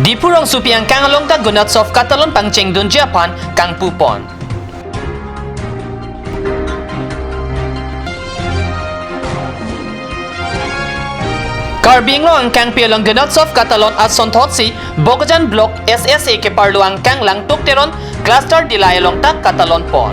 Di purong supiang kang along ta gunots of katalon pangcheng dun Japan kang pupon. Karbi lo ang kang pialong gunots of katalon at sontotsi Bogojan Block SSA ke parlo ang kang lang tukteron cluster dilayalong ta katalon pon.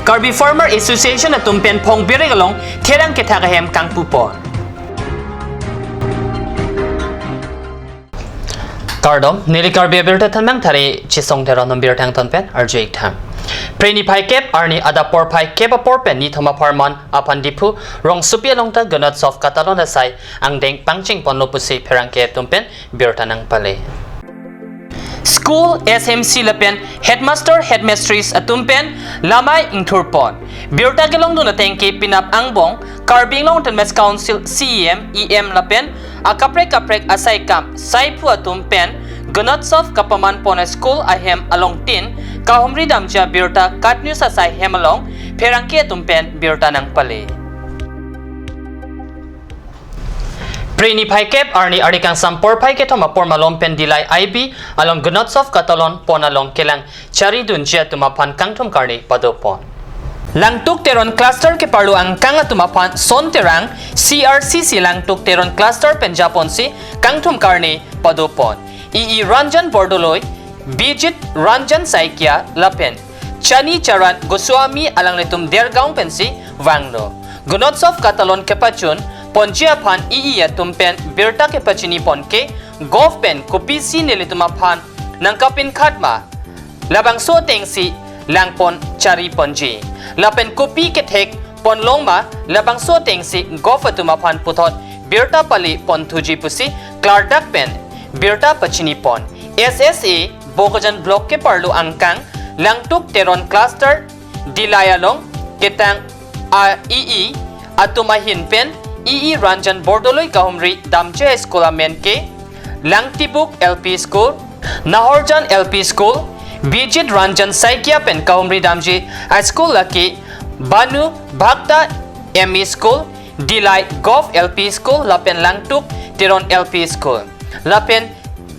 Karbi Farmer Association at tumpen pong birigalong terang ketagahem kang pupon. Kardom, nili Karbi birta tanmang tari chisong teron ng birtang tanpen RJ tam. Preni pai kep arni ada por pai kepa porpen ni thoma parman apan dipu rong supialong ta gunat sof katalon asay ang deng pangching pon lopusi perang kep tumpen birta nang pale. School SMC lapen headmaster headmistress atumpen lamay ingturpon birta gelong dun atengke pinap angbong Karbing long tenmes council CEM EM lapen akaprek asay kam saipu atumpen gunotsov kapaman pon school ahem along tin kahumri damja birta katnews asay hemalong perangke atumpen birta nang pale. Preni pai kep arni arikang sampor pai ke thoma por malom pen dilai IB along gunotsov katalon pon along kelang chari dunjia tumapan kangthum karni padopon. Langtuk teron cluster ke parlo ang kanga tumapan son terang CRCC langtuk teron cluster pen Japon si kangthum karni padopon. EE Ranjan Bordoloy Bijit Ranjan Saikia lapen Chani Charan Goswami alang letum dergaung pensi wangno. Gunotsov katalon kepachun Ponjia pan iya tumpen birta ke pachini pon ke golf pen kopisi nilitumapan nang kapin khatma labang so tengsi langpon chari ponji lapen kopi ke thek pon longma labang so tengsi golf atumapan puthot birta pali pon thuji pusi klardak pen birta pachini pon SSA Bogojan Block ke parlo angkang langtuk teron cluster dilayalong ketang EE atumahin pen EE Ranjan Bordoloy kahumri damche school amen ke Langtibuk LP School Nahorjan LP School Bijit Ranjan Saikia pen kahumri damji high school laki Banu Bhakta ME School Dilai Golf LP School lapen Langtuk Tiron LP School lapen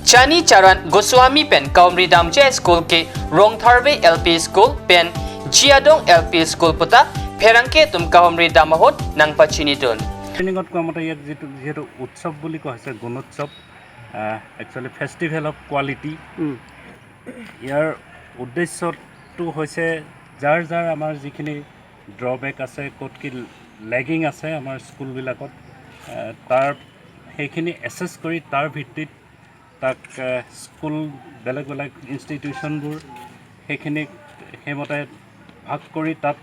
Chani Charan Goswami pen kahumri damche school ke Rongtharve LP School pen Jiadong LP School puta perangke tum kahumri damahot nang pachini dun. ট্ৰেইনিঙত কোৱা মতে ইয়াত যিহেতু উৎসৱ বুলি কোৱা হৈছে গুণোৎসৱ actually festival of quality ইয়াৰ উদ্দেশ্যটো হৈছে যাৰ আমাৰ যিখিনি ড্ৰবেক আছে ক'ত কি লেগিং আছে আমাৰ স্কুলবিলাকত তাৰ সেইখিনি এছেছ কৰি তাৰ ভিত্তিত তাক স্কুল বেলেগ ইনষ্টিটিউশ্যনবোৰ সেইখিনিক সেইমতে ভাগ কৰি তাত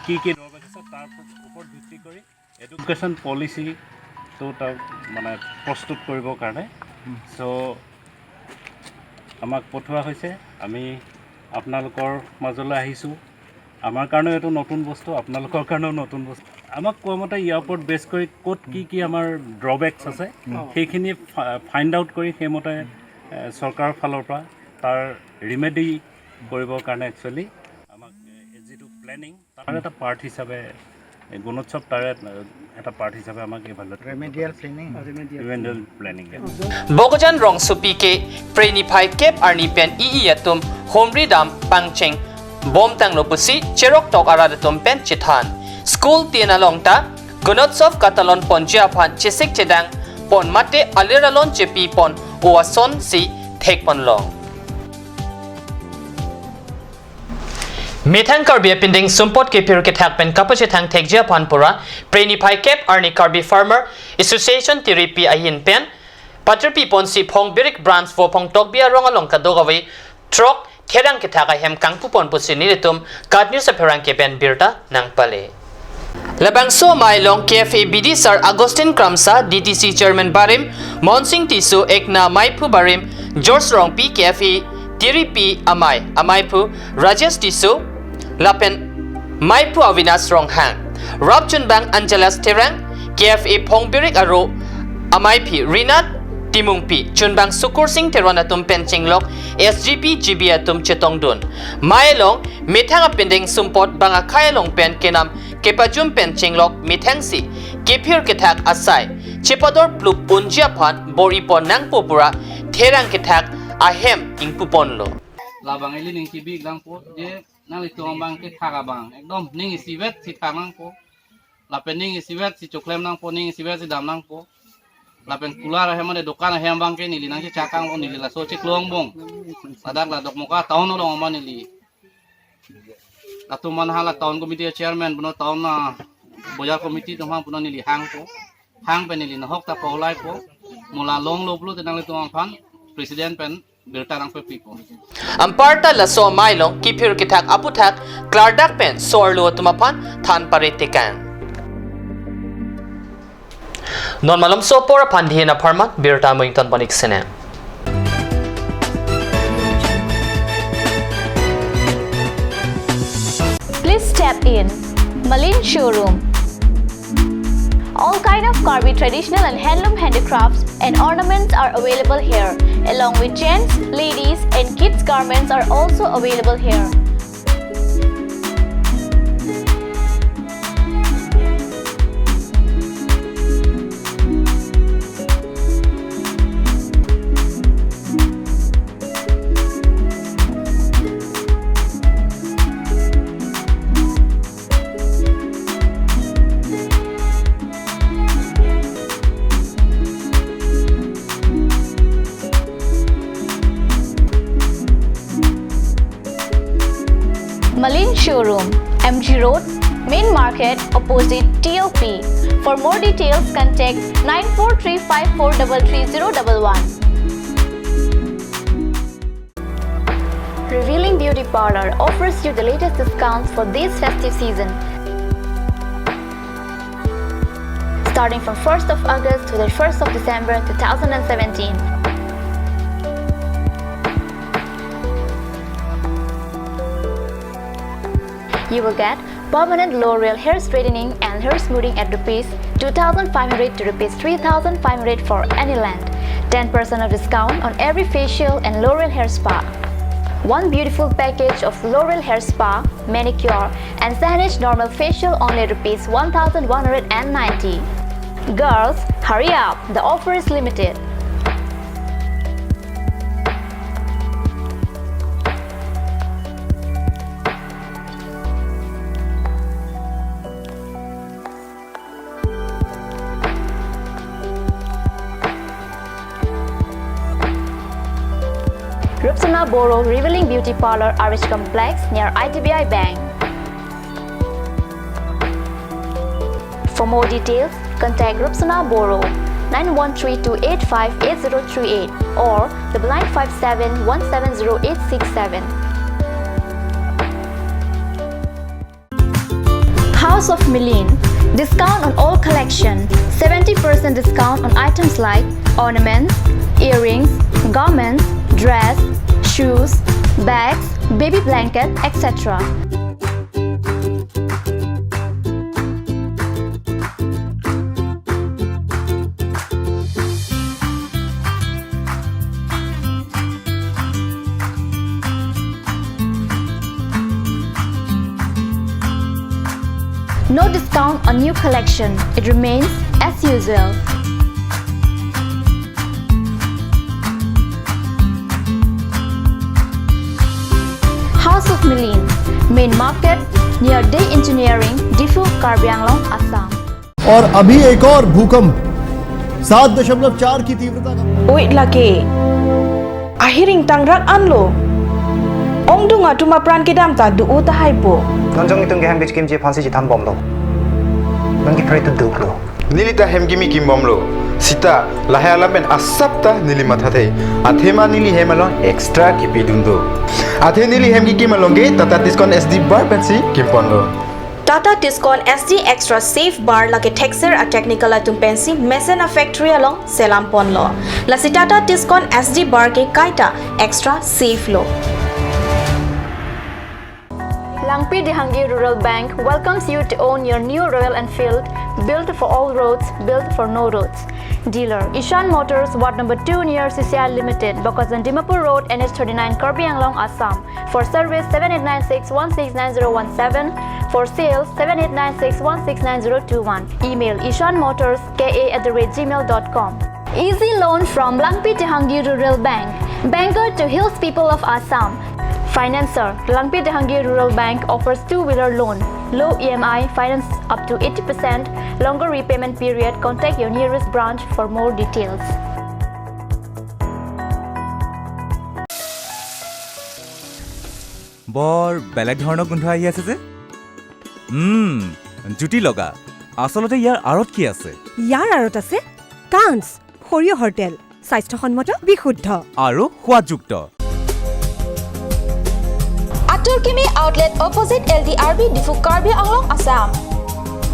কি ড্ৰবেক আছে তাৰ ওপৰত ভিত্তি কৰি এডুকেশ্যন পলিচিটো তাক মানে প্ৰস্তুত কৰিবৰ কাৰণে চ' আমাক পঠোৱা হৈছে আমি আপোনালোকৰ মাজলৈ আহিছোঁ আমাৰ কাৰণেও এইটো নতুন বস্তু আপোনালোকৰ কাৰণেও নতুন বস্তু আমাক কোৱা মতে ইয়াৰ ওপৰত বেছ কৰি ক'ত কি আমাৰ ড্ৰবেকছ আছে সেইখিনি ফাইণ্ড আউট কৰি সেইমতে চৰকাৰৰ ফালৰ পৰা তাৰ ৰিমেডি কৰিবৰ কাৰণে একচুৱেলি আমাক যিটো প্লেনিং তাৰ এটা পাৰ্ট হিচাপে গুণোৎসৱ তাৰে এটা পাৰ্ট হিচাপে আমাক remedial planning Bogojan rong supi ke preni pai kep arni pen EE atum homri dam pangcheng bom tang lopusi cherok tok aradatum pen chithan school tiena longta gunotsov katalon ponjia phan chisik chedang pon mate aliralon chepi pon oason si thekpon long Methang Karbi apinding sumpot ke pir ke thakpen kapache thang thekjia panpura preni pai kep arni Karbi Farmer Association tiripi ahin pen patripi ponsi phong birik branch vo phong tokbia ronga long kadogawi trok therang ke thaka hem kangpu pon pusi nilitum kadnews apherang ke pen birta nang pale Labang so mai long KFA BD Sir Agustin Kramsa DTC Chairman Barim Monsing Tisu Ekna Maipu Barim George Rong P KFA tiripi amai pu Rajesh Tisu Lapen Maipu Avinas Rong Hang Rabchun Bang Angelas Terang KFA Pongbirik Aro Amaipi Rinat Timungpi Chunbang Sukur Singh Terwanatum Penchinglok SGP GB Atum Chetong Dun Mailong Mithang Pending Sumpot Banga Kailong Pen Kenam Kepajum Penchinglok Mithangsi Kepir Ketak Asai Chipador pluk unjia pan boripon nang pupura therang kithak ahem ingpupon lo. Labang ili ning kibig lang po je nang litong bang ke thaga bang ekdom ning isiwet si thang po lapen ning isiwet si choklem nang po ning isiwet si dam nang po lapen kular hemane dokan hem bang ke nili nang si cakang on nili la so che klong bong sadak la dok muka taun no man nili atu man hala taun committee chairman buno taun na bojar committee tomang puno nili hang pe nili na hok ta polai po mula long loblu tenang litong pan president pen bertarang pe pipo Amparta la so mailong kipir kithak aputhak klardak pen sorlo tumapan than paritikan. Non malam so por pandhina pharmat birta moington panik sene. Please step in Malin Showroom. All kind of Karbi traditional and handloom handicrafts and ornaments are available here, along with gents, ladies and kids garments are also available here. Malin Showroom, MG Road, Main Market, opposite TOP. For more details, contact 9435433011. Revealing Beauty Parlor offers you the latest discounts for this festive season. Starting from 1st of August to the 1st of December 2017. You will get permanent L'Oreal hair straightening and hair smoothing at Rs 2,500 to Rs 3,500 for any length. 10% of discount on every facial and L'Oreal hair spa. One beautiful package of L'Oreal hair spa, manicure and Sahanage normal facial only Rs 1,190. Girls, hurry up! The offer is limited. Rupsana Boro Revealing Beauty Parlor, RH Complex near ITBI Bank. For more details, contact Rupsana Boro 9132858038 or 9957170867. House of Milin. Discount on all collection. 70% discount on items like ornaments, earrings, garments, dress, shoes, bags, baby blanket, etc. No discount on new collection. It remains as usual. House of Milin, Main Market, near Day Engineering, Difu, Karbi, Assam. और अभी एक और भूकंप 7.4 की तीव्रता का Uy lagi. Ahiring tangrak anlo. Ong dunga tuma pran kedam ta du uta haipo. Nonjong itong geham bich kimji phansi ji tham bomlo. Nongi prai tu duklo. Nilita hemgimi kimbomlo. Sita lahayala ben asapta nili mathate. Athema nili hemalon extra kipidundo. Athe nili hemgi kimalonge tata discount SD bar pensi kimponlo. Tata Discount SD Extra Safe Bar lagi texture a technical atum pensi Mesena Factory along Selam Ponlo. Lasi Tata Discount SD Bar ke kaita extra safe lo. Langpi Dihangi Rural Bank welcomes you to own your new Royal Enfield, built for all roads, built for no roads. Dealer Ishan Motors, Ward number 2 near CCI Limited, Bokazan Dimapur Road, NH39, Karbi Anglong, Assam. For service 7896169017. For sales 7896169021. Email ishanmotors@gmail.com. Easy loan from Langpi Tehangi Rural Bank. Banker to Hills People of Assam. Financer Langpi Tehangi Rural Bank offers two-wheeler loan. Low EMI, finance up to 80%, longer repayment period. Contact your nearest branch for more details. বৰ বেলেগ ধৰণৰ গোন্ধ আহি আছে যে জুতি লগা আসলতে ইয়াৰ আৰত কি আছে ইয়াৰ আৰত আছে কাঞ্চ সৰিয়হৰ তেল স্বাস্থ্যসন্মত বিশুদ্ধ আৰু সোৱাদযুক্ত Aturkimi outlet opposite LDRB Difu Karbi Anglong, Assam.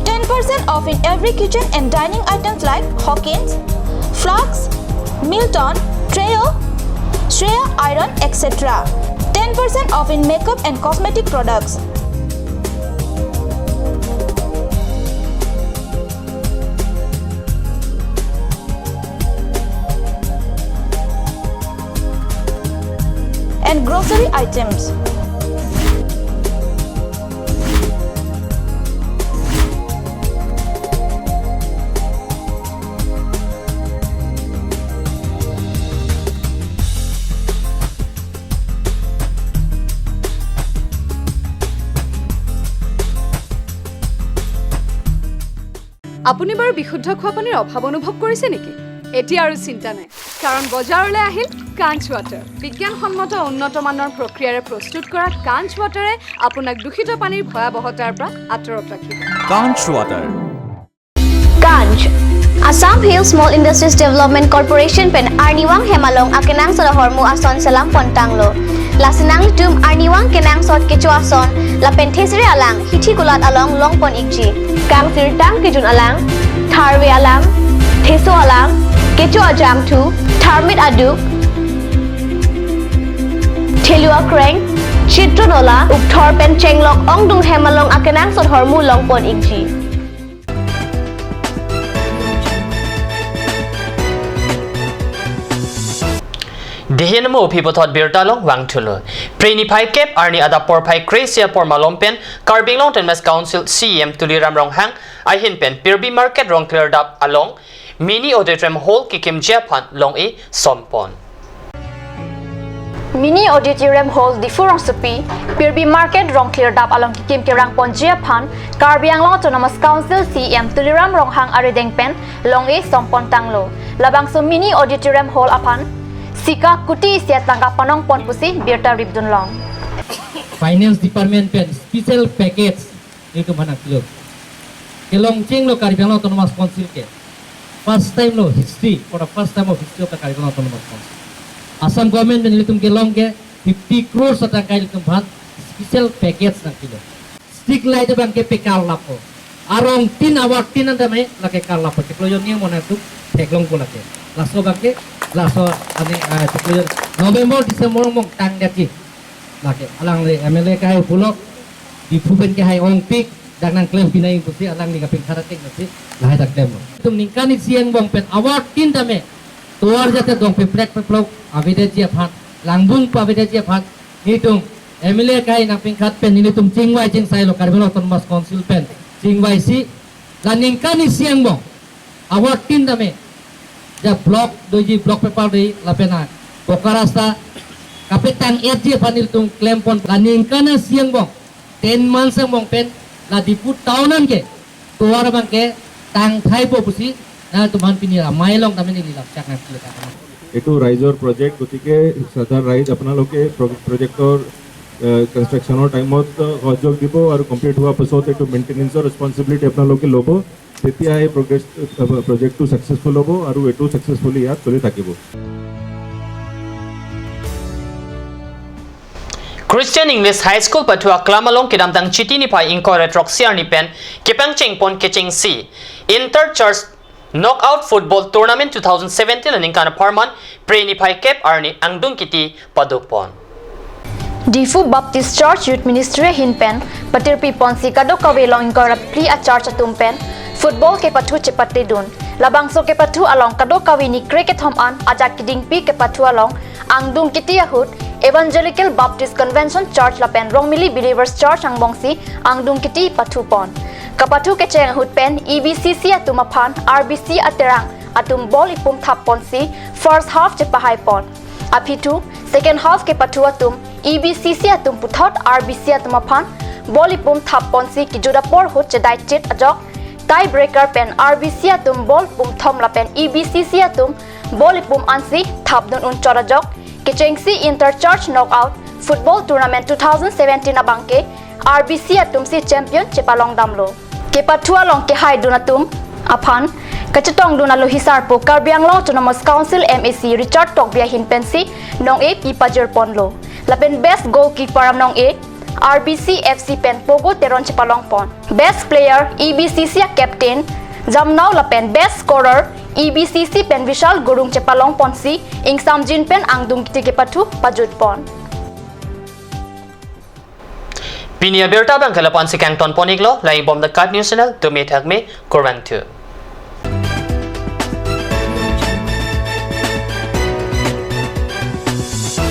10% off in every kitchen and dining items like Hawkins, Flux, Milton, Treo, Shreya Iron, etc. 10% off in makeup and cosmetic products. And grocery items. আপুনি বাৰু বিশুদ্ধ খোৱা পানীৰ অভাৱ অনুভৱ কৰিছে নেকি এতিয়া আৰু চিন্তা নাই কাৰণ বজাৰলৈ আহিল কাঞ্চ ৱাটাৰ বিজ্ঞানসন্মত উন্নত মানৰ প্ৰক্ৰিয়াৰে প্ৰস্তুত কৰা কাঞ্চ ৱাটাৰে আপোনাক দূষিত পানীৰ ভয়াৱহতাৰ পৰা আঁতৰত ৰাখিব কাঞ্চ water Kanj Assam Hills Small Industries Development Corporation pen Arniwang Hemalong akenang sa hormu ason salam pontanglo lasinang tum Arniwang kenang sot kichuason la penthesri alang hithi kulat along longpon ikji kang tirtang kijun alang tharwe alang theso alang kechu ajam thu tharmit aduk thelua kreng chitronola ukthor pen chenglok ongdung hemalong akenang sot hormu longpon ikji Dihin mo pipotot birtalong wang tulo. Preni pai kep arni ada por pai Gracia por malompen Karbing long tenmes council CM tuliram rong hang I hin pen Pirbi market rong cleared up along mini auditorium hall kikim Japan long e sompon. Mini Auditorium Hall Difurong Supi, Pirbi Market Rong cleared up along Kikim Kirang Ponjia Pan, Karbi Anglong Autonomous Council CM Tuliram Rong Hang Arideng Pen, Long E Sompon Tanglo. Labang so Mini Auditorium Hall Apan, Sika Kuti Siat Langka Panong Pon Pusi, Birta Ribdun Long. Finance Department pen special package itu mana kilo. Kelong cing lo Karbi Anglong Autonomous Council ke. First time lo history, for the first time of history of the Karbi Anglong Autonomous Council. Assam government menilitum kelong ke 50 crore satang kai litum bhat special package nang kilo. Stick light bang ke pekal lapo. Arong tin awak tin anda mai lake kal lapo. Kilo yon yang mana tu teklong ko lake. Laso bang ke laso ani kilo November December mong tang dati. Lake alang le MLA kai pulok di puben ke hai ong pik dan nang claim pinai pusi alang ni kaping karatek nasi lahai tak claim. Tum ningkani siang bang pen awak tin dame. Tuar jate dong pe plek plok avide dia phat langbung pa avide dia phat nitung MLA kai nang pingkat pen nitum chingwai ching sai lo Karbi Autonomous Council pen chingwai si laning kani siang bong awak tin dame ja block doji block paper dei lapena pokarasta kapitan RJ panil tung claim pon laning kana siang bong 10 months bong pen la diput taunan ke tuar bang ke tang thai bo pusi na tuman pinira mailong tamen nilap chak na kile ka এটো ৰাইজৰ project গতিকে সাধাৰণ ৰাইজ আপোনালোকে projector কনষ্ট্ৰাকশ্যনৰ টাইমত সহযোগ দিব আৰু কমপ্লিট হোৱাৰ পিছত এইটো মেইনটেনেন্সৰ ৰেছপন্সিবিলিটি আপোনালোকে ল'ব তেতিয়া এই প্ৰজেক্টটো ছাকচেছফুল হ'ব আৰু এইটো ছাকচেছফুলি ইয়াত চলি থাকিব Christian English High School patua klamalong kidamtang chitini pai incorrect roxiar ni pen kipang chingpon keching si inter church Knockout Football Tournament 2017 aning kana parman preni pai kep arni angdung kiti padupon. Difu Baptist Church Youth Ministry Hinpen, Patirpi Ponsi Kado Kawelong Incorrupt Plea a Church Atumpen, Football ke Patu Chepatidun, Labangso ke patu along kado kawini cricket hom an ajak kiding pi ke patu along angdung kitia hut Evangelical Baptist Convention Church lapen Rongmili Believers Church angbongsi angdung kiti patu pon. Kapatu ke cheng hut pen EBCC atumapan RBC aterang atum bol ipum thap pon si first half che pahai pon. Apitu second half ke patu atum EBCC atum puthot RBC atumapan bol ipum thap pon si ki judapor hut che dai chit ajok tie breaker pen RBC atum bol pum thom la pen EBCC atum bol ipum ansi thap don un chorajok Kechengsi Inter-Church Knockout Football Tournament 2017 abangke RBC atum si champion chepalong damlo. Ke patua long ke hai dunatum aphan kachetong dunalo hisar po Karbiang Long Autonomous Council MAC Richard Tokbia hinpensi nong e pipajer ponlo. Lapen best goalkeeper am nong e RBC FC pen pogo teron chepalong pon. Best player EBCC captain Jamnau lapen best scorer EBCC pen Vishal Gurung chepalong ponsi ing samjin pen angdung kiti ke patu pajut pon. Pinia berta bang kalapan si Kangton Poniglo lai bom the Cut News Channel to meet me Korban 2.